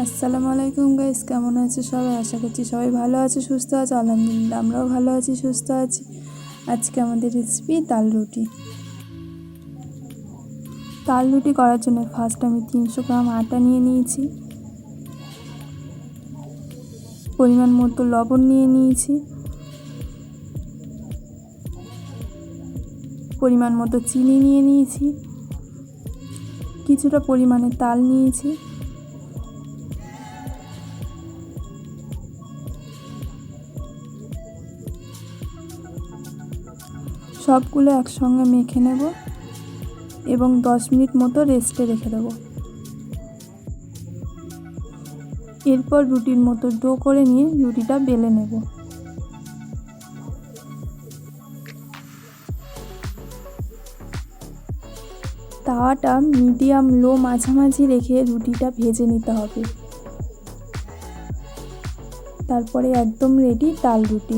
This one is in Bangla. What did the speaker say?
আসসালামু আলাইকুম গাইস, কেমন আছে সবাই? আশা করছি সবাই ভালো আছে, সুস্থ আছে। আলহামদুলিল্লাহ আমরাও ভালো আছি, সুস্থ আছি। আজকে আমাদের রেসিপি তাল রুটি। তাল রুটি করার জন্য ফার্স্ট আমি 300 গ্রাম আটা নিয়ে নিয়েছি, পরিমাণ মতো লবণ নিয়ে নিয়েছি, পরিমাণ মতো চিনি নিয়ে নিয়েছি, কিছুটা পরিমাণে তাল নিয়েছি, সবগুলো একসঙ্গে মেখে নেব এবং 10 মিনিট মতো রেস্টে রেখে দেবো। এরপর রুটির মতো ডো করে নিয়ে রুটিটা বেলে নেব। তাওয়াটা মিডিয়াম লো মাঝামাঝি রেখে রুটিটা ভেজে নিতে হবে। তারপরে একদম রেডি তাল রুটি।